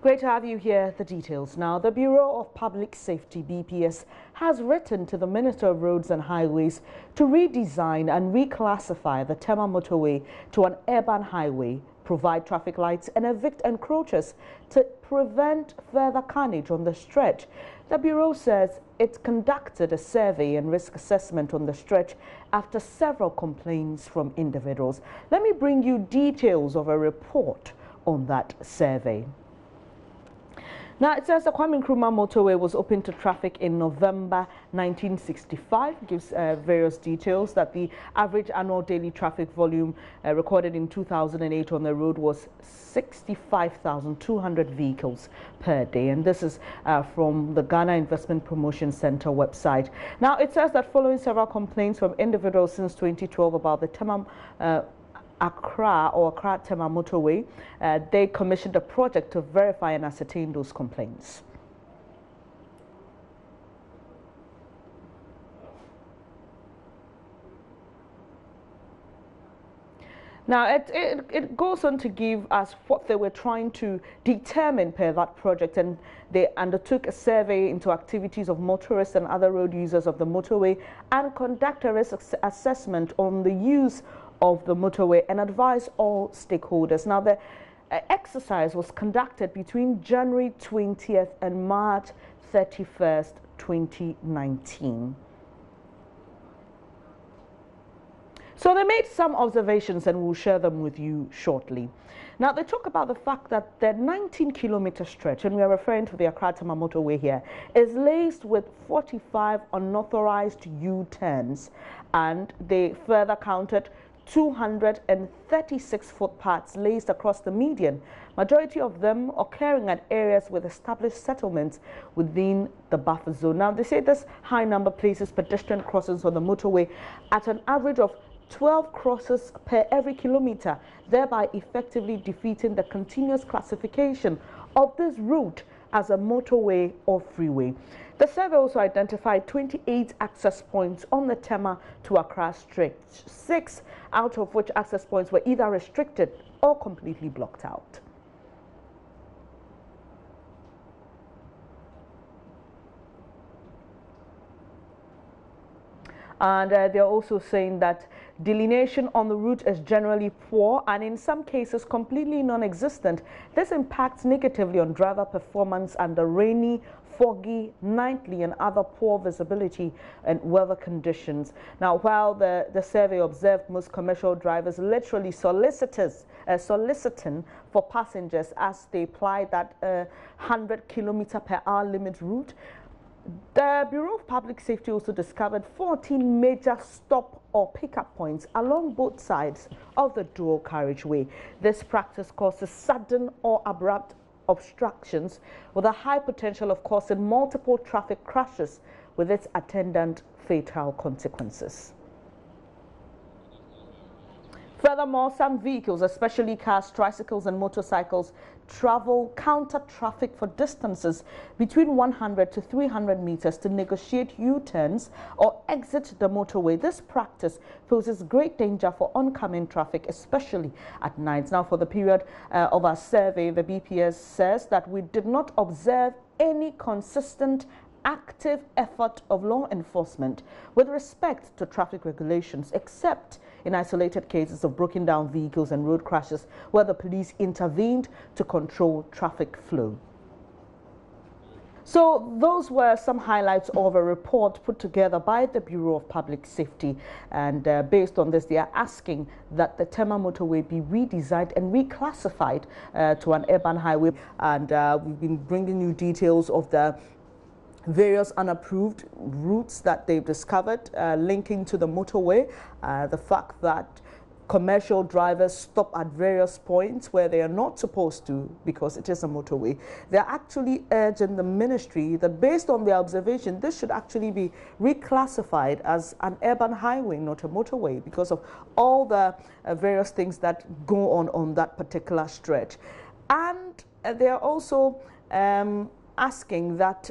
Great to have you here. The details now. The Bureau of Public Safety, BPS, has written to the Minister of Roads and Highways to redesign and reclassify the Tema Motorway to an urban highway, provide traffic lights and evict encroachers to prevent further carnage on the stretch. The Bureau says it conducted a survey and risk assessment on the stretch after several complaints from individuals. Let me bring you details of a report on that survey. Now, it says the Tema Motorway was opened to traffic in November 1965. It gives various details that the average annual daily traffic volume recorded in 2008 on the road was 65,200 vehicles per day. And this is from the Ghana Investment Promotion Center website. Now, it says that following several complaints from individuals since 2012 about the Tema Accra Tema Motorway, they commissioned a project to verify and ascertain those complaints. Now, it goes on to give us what they were trying to determine per that project, and they undertook a survey into activities of motorists and other road users of the motorway and conduct a risk assessment on the use of the motorway and advise all stakeholders. Now, the exercise was conducted between January 20th and March 31st, 2019. So they made some observations and we'll share them with you shortly. Now, they talk about the fact that the 19-kilometer stretch, and we are referring to the Accra Tema Motorway here, is laced with 45 unauthorized U-turns, and they further counted 236 footpaths laced across the median, majority of them occurring at areas with established settlements within the buffer zone. Now, they say this high number places pedestrian crossings on the motorway at an average of 12 crosses per every kilometer, thereby effectively defeating the continuous classification of this route as a motorway or freeway. The survey also identified 28 access points on the Tema to Accra stretch, 6 out of which access points were either restricted or completely blocked out. And they're also saying that delineation on the route is generally poor and in some cases completely non-existent. This impacts negatively on driver performance under rainy, foggy, nightly and other poor visibility and weather conditions. Now, while the survey observed most commercial drivers literally soliciting for passengers as they apply that 100 km/h limit route, the Bureau of Public Safety also discovered 14 major stop or pickup points along both sides of the dual carriageway. This practice causes sudden or abrupt obstructions with a high potential of causing multiple traffic crashes with its attendant fatal consequences. Furthermore, some vehicles, especially cars, tricycles and motorcycles, travel counter-traffic for distances between 100 to 300 meters to negotiate U-turns or exit the motorway. This practice poses great danger for oncoming traffic, especially at nights. Now, for the period of our survey, the BPS says that we did not observe any consistent active effort of law enforcement with respect to traffic regulations, except in isolated cases of broken down vehicles and road crashes where the police intervened to control traffic flow. So those were some highlights of a report put together by the Bureau of Public Safety, and based on this they are asking that the Tema Motorway be redesigned and reclassified to an urban highway. And we've been bringing you details of the various unapproved routes that they've discovered linking to the motorway, the fact that commercial drivers stop at various points where they are not supposed to because it is a motorway. They're actually urging the ministry that based on their observation, this should actually be reclassified as an urban highway, not a motorway, because of all the various things that go on that particular stretch. And they are also asking that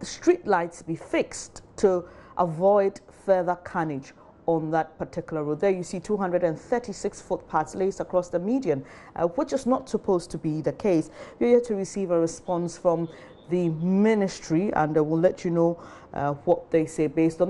street lights be fixed to avoid further carnage on that particular road. There you see 236 footpaths laced across the median, which is not supposed to be the case. We're here to receive a response from the ministry, and we'll let you know what they say based on